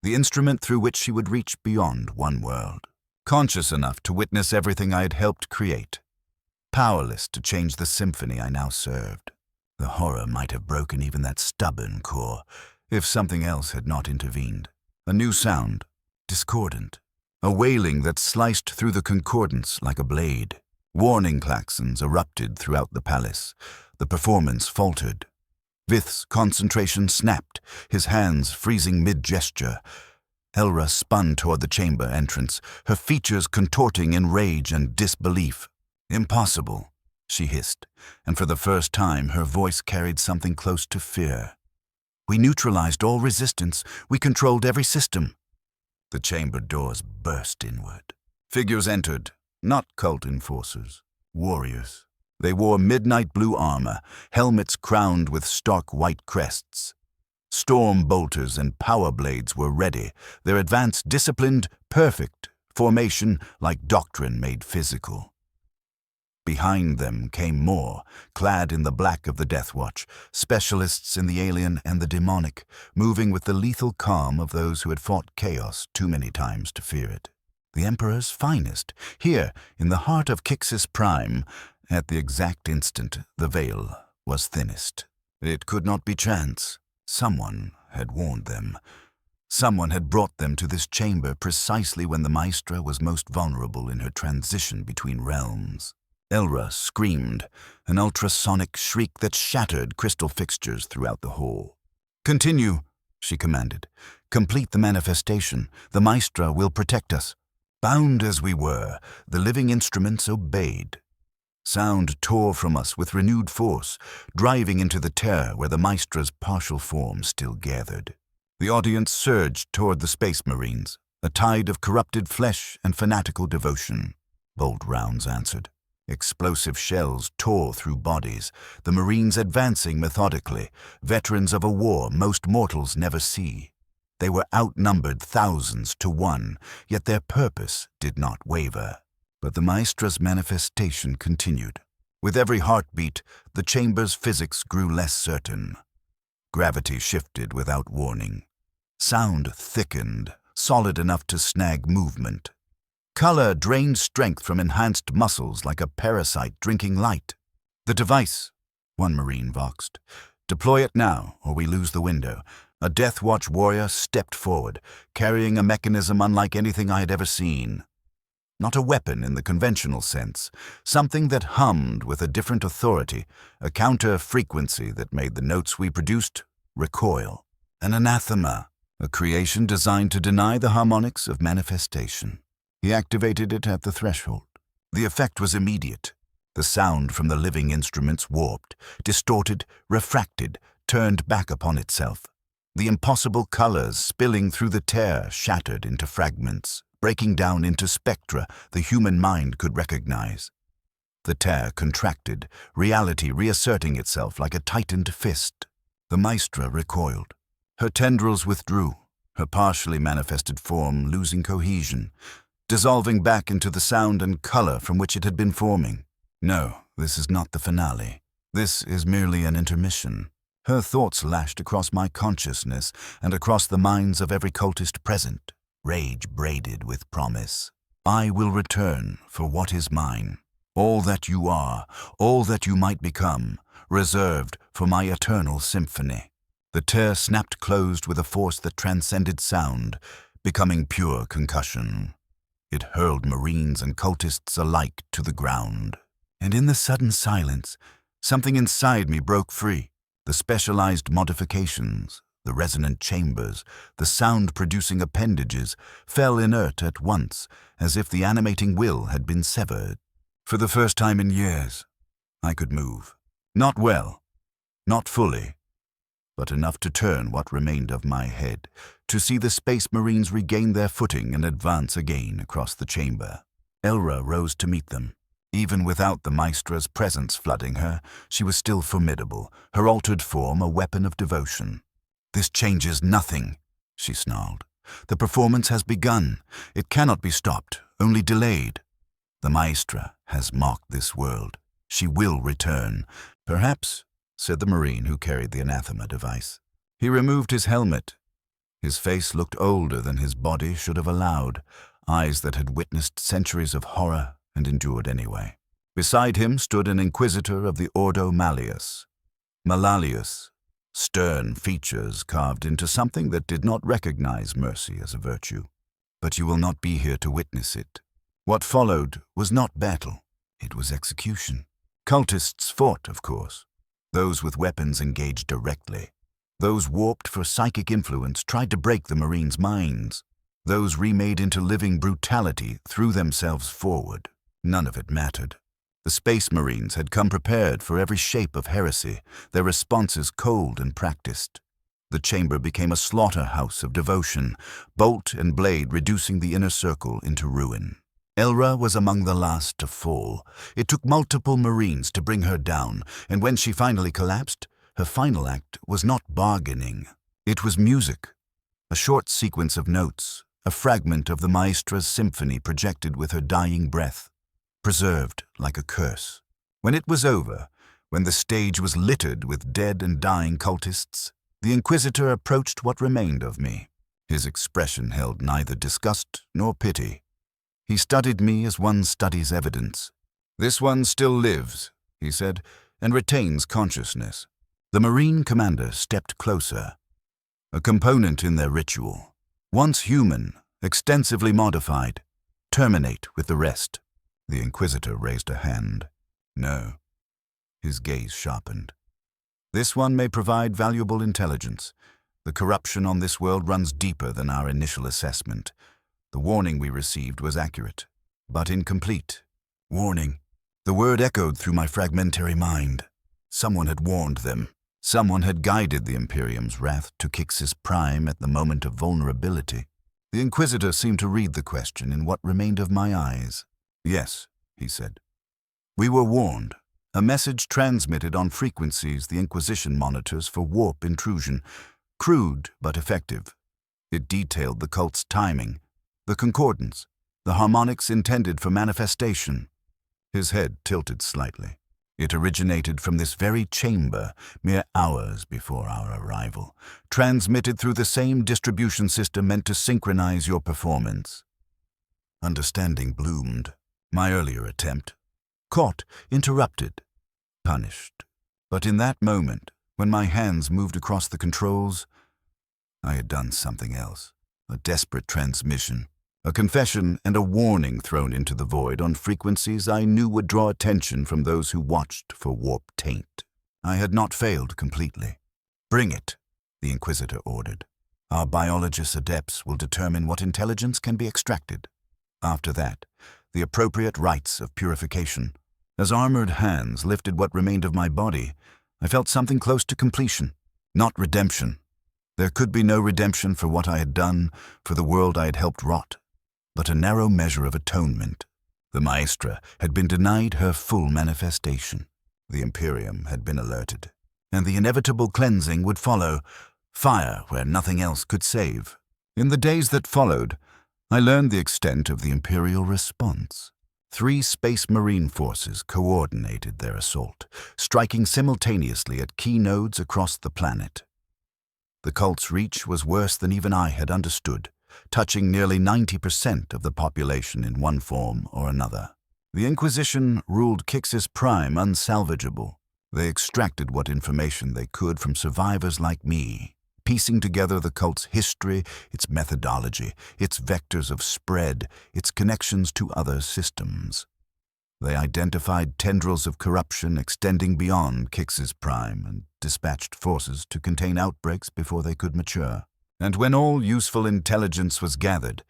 the instrument through which she would reach beyond one world, conscious enough to witness everything I had helped create, powerless to change the symphony I now served. The horror might have broken even that stubborn core, if something else had not intervened. A new sound, discordant, a wailing that sliced through the concordance like a blade. Warning klaxons erupted throughout the palace. The performance faltered. Vith's concentration snapped, his hands freezing mid-gesture. Elra spun toward the chamber entrance, her features contorting in rage and disbelief. "Impossible," she hissed, and for the first time her voice carried something close to fear. "We neutralized all resistance. We controlled every system." The chamber doors burst inward. Figures entered, not cult enforcers, warriors. They wore midnight blue armor, helmets crowned with stark white crests. Storm bolters and power blades were ready, their advance disciplined, perfect, formation like doctrine made physical. Behind them came more, clad in the black of the Death Watch, specialists in the alien and the demonic, moving with the lethal calm of those who had fought chaos too many times to fear it. The Emperor's finest, here in the heart of Kixis Prime, at the exact instant the veil was thinnest. It could not be chance. Someone had warned them. Someone had brought them to this chamber precisely when the Maestra was most vulnerable in her transition between realms. Elra screamed, an ultrasonic shriek that shattered crystal fixtures throughout the hall. "Continue," she commanded. "Complete the manifestation. The Maestra will protect us." Bound as we were, the living instruments obeyed. Sound tore from us with renewed force, driving into the terror where the Maestra's partial form still gathered. The audience surged toward the Space Marines, a tide of corrupted flesh and fanatical devotion. Bolt rounds answered. Explosive shells tore through bodies, the Marines advancing methodically, veterans of a war most mortals never see. They were outnumbered thousands to one, yet their purpose did not waver. But the Maestra's manifestation continued. With every heartbeat, the chamber's physics grew less certain. Gravity shifted without warning. Sound thickened, solid enough to snag movement. Color drained strength from enhanced muscles like a parasite drinking light. "The device," one Marine voxed. "Deploy it now, or we lose the window." A Death Watch warrior stepped forward, carrying a mechanism unlike anything I had ever seen. Not a weapon in the conventional sense, something that hummed with a different authority, a counter-frequency that made the notes we produced recoil. An anathema, a creation designed to deny the harmonics of manifestation. He activated it at the threshold. The effect was immediate. The sound from the living instruments warped, distorted, refracted, turned back upon itself. The impossible colors spilling through the tear shattered into fragments, breaking down into spectra the human mind could recognize. The tear contracted, reality reasserting itself like a tightened fist. The Maestra recoiled. Her tendrils withdrew, her partially manifested form losing cohesion, dissolving back into the sound and color from which it had been forming. No, this is not the finale. This is merely an intermission. Her thoughts lashed across my consciousness and across the minds of every cultist present, rage braided with promise. I will return for what is mine. All that you are, all that you might become, reserved for my eternal symphony. The tear snapped closed with a force that transcended sound, becoming pure concussion. It hurled Marines and cultists alike to the ground. And in the sudden silence, something inside me broke free. The specialized modifications, the resonant chambers, the sound-producing appendages fell inert at once, as if the animating will had been severed. For the first time in years, I could move. Not well, not fully, but enough to turn what remained of my head, to see the Space Marines regain their footing and advance again across the chamber. Elra rose to meet them. Even without the Maestra's presence flooding her, she was still formidable, her altered form a weapon of devotion. "This changes nothing," she snarled. "The performance has begun. It cannot be stopped, only delayed. The Maestra has mocked this world. She will return." "Perhaps," said the Marine who carried the anathema device. He removed his helmet. His face looked older than his body should have allowed, eyes that had witnessed centuries of horror and endured anyway. Beside him stood an inquisitor of the Ordo Malleus. Malleus, stern features carved into something that did not recognize mercy as a virtue. But you will not be here to witness it. What followed was not battle, it was execution. Cultists fought, of course. Those with weapons engaged directly. Those warped for psychic influence tried to break the Marines' minds. Those remade into living brutality threw themselves forward. None of it mattered. The Space Marines had come prepared for every shape of heresy, their responses cold and practiced. The chamber became a slaughterhouse of devotion, bolt and blade reducing the inner circle into ruin. Elra was among the last to fall. It took multiple Marines to bring her down, and when she finally collapsed, her final act was not bargaining. It was music, a short sequence of notes, a fragment of the maestra's symphony projected with her dying breath, preserved like a curse. When it was over, when the stage was littered with dead and dying cultists, the Inquisitor approached what remained of me. His expression held neither disgust nor pity. He studied me as one studies evidence. "This one still lives," he said, "and retains consciousness." The Marine commander stepped closer. A component in their ritual. Once human, extensively modified, terminate with the rest. The Inquisitor raised a hand. "No." His gaze sharpened. "This one may provide valuable intelligence. The corruption on this world runs deeper than our initial assessment. The warning we received was accurate, but incomplete." Warning. The word echoed through my fragmentary mind. Someone had warned them. Someone had guided the Imperium's wrath to Kixis Prime at the moment of vulnerability. The Inquisitor seemed to read the question in what remained of my eyes. "Yes," he said. "We were warned. A message transmitted on frequencies the Inquisition monitors for warp intrusion. Crude but effective. It detailed the cult's timing, the concordance, the harmonics intended for manifestation." His head tilted slightly. "It originated from this very chamber mere hours before our arrival, transmitted through the same distribution system meant to synchronize your performance." Understanding bloomed. My earlier attempt. Caught, interrupted, punished. But in that moment, when my hands moved across the controls, I had done something else. A desperate transmission. A confession and a warning thrown into the void on frequencies I knew would draw attention from those who watched for warp taint. I had not failed completely. "Bring it," the Inquisitor ordered. "Our biologist adepts will determine what intelligence can be extracted. After that, the appropriate rites of purification." As armored hands lifted what remained of my body, I felt something close to completion, not redemption. There could be no redemption for what I had done, for the world I had helped rot, but a narrow measure of atonement. The Maestra had been denied her full manifestation. The Imperium had been alerted, and the inevitable cleansing would follow, fire where nothing else could save. In the days that followed, I learned the extent of the Imperial response. 3 Space Marine forces coordinated their assault, striking simultaneously at key nodes across the planet. The cult's reach was worse than even I had understood, touching nearly 90% of the population in one form or another. The Inquisition ruled Kixis Prime unsalvageable. They extracted what information they could from survivors like me, piecing together the cult's history, its methodology, its vectors of spread, its connections to other systems. They identified tendrils of corruption extending beyond Kixis Prime and dispatched forces to contain outbreaks before they could mature. And when all useful intelligence was gathered,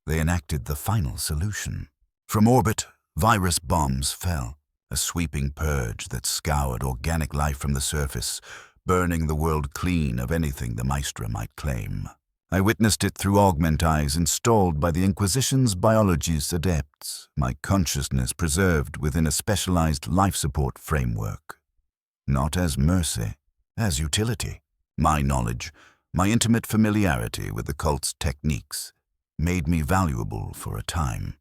they enacted the final solution. From orbit, virus bombs fell, a sweeping purge that scoured organic life from the surface, burning the world clean of anything the Maestra might claim. I witnessed it through augment eyes installed by the Inquisition's biology's adepts, my consciousness preserved within a specialized life support framework. Not as mercy, as utility. My knowledge, my intimate familiarity with the cult's techniques, made me valuable for a time.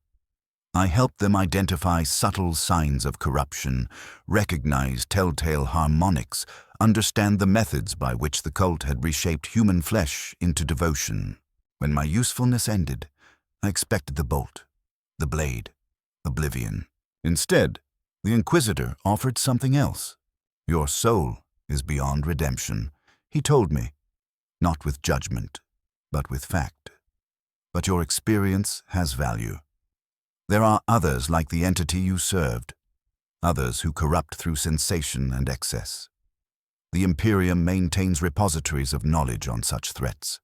I helped them identify subtle signs of corruption, recognize telltale harmonics, understand the methods by which the cult had reshaped human flesh into devotion. When my usefulness ended, I expected the bolt, the blade, oblivion. Instead, the Inquisitor offered something else. "Your soul is beyond redemption," he told me, not with judgment, but with fact. "But your experience has value. There are others like the entity you served, others who corrupt through sensation and excess. The Imperium maintains repositories of knowledge on such threats."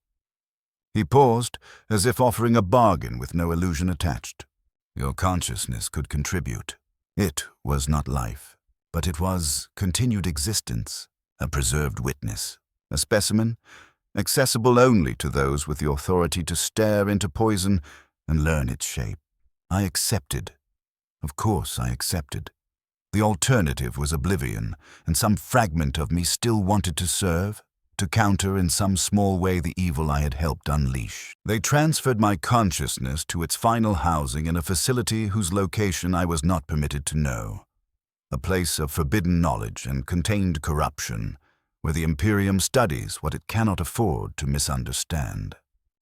He paused, as if offering a bargain with no illusion attached. "Your consciousness could contribute. It was not life, but it was continued existence, a preserved witness, a specimen, accessible only to those with the authority to stare into poison and learn its shape." I accepted. Of course I accepted. The alternative was oblivion, and some fragment of me still wanted to serve. to counter in some small way the evil I had helped unleash. They transferred my consciousness to its final housing in a facility whose location I was not permitted to know. A place of forbidden knowledge and contained corruption, where the Imperium studies what it cannot afford to misunderstand.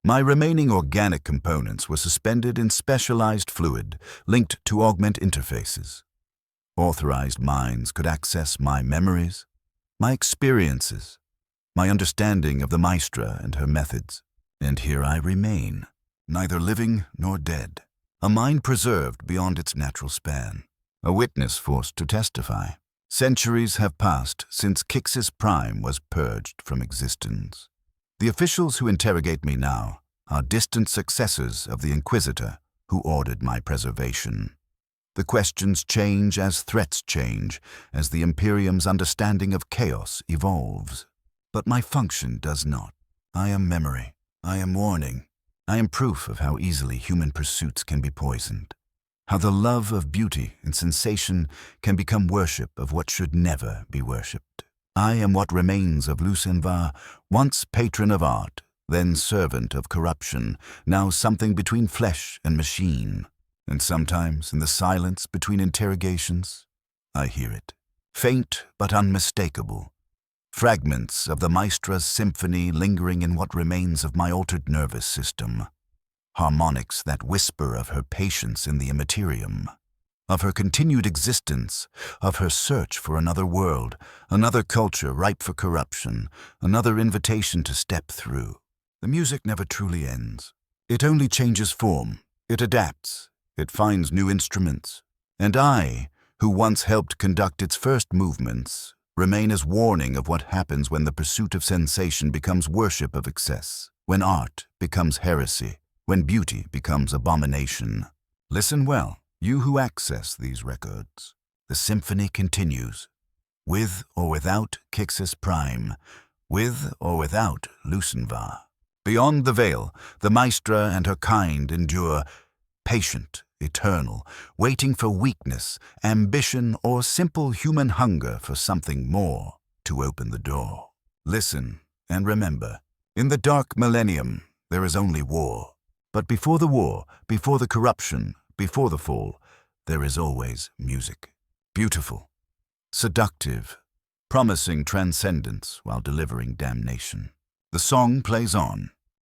My remaining organic components were suspended in specialized fluid linked to augment interfaces. Authorized minds could access my memories, my experiences, my understanding of the Maestra and her methods. And here I remain, neither living nor dead, a mind preserved beyond its natural span, a witness forced to testify. Centuries have passed since Kixis Prime was purged from existence. The officials who interrogate me now are distant successors of the Inquisitor who ordered my preservation. The questions change as threats change, as the Imperium's understanding of chaos evolves. But my function does not. I am memory. I am warning. I am proof of how easily human pursuits can be poisoned. How the love of beauty and sensation can become worship of what should never be worshipped. I am what remains of Lucenvar, once patron of art, then servant of corruption, now something between flesh and machine. And sometimes, in the silence between interrogations, I hear it, faint but unmistakable. Fragments of the Maestra's symphony lingering in what remains of my altered nervous system. Harmonics that whisper of her patience in the Imperium, of her continued existence, of her search for another world, another culture ripe for corruption, another invitation to step through. The music never truly ends. It only changes form. It adapts. It finds new instruments. And I, who once helped conduct its first movements, remain as warning of what happens when the pursuit of sensation becomes worship of excess, when art becomes heresy, when beauty becomes abomination. Listen well, you who access these records. The symphony continues, with or without Kixis Prime, with or without Lucenvar. Beyond the veil, the Maestra and her kind endure, patient, eternal, waiting for weakness, ambition, or simple human hunger for something more to open the door. Listen and remember, in the dark millennium, there is only war. But before the war, before the corruption, before the fall, there is always music. Beautiful, seductive, promising transcendence while delivering damnation. The song plays on,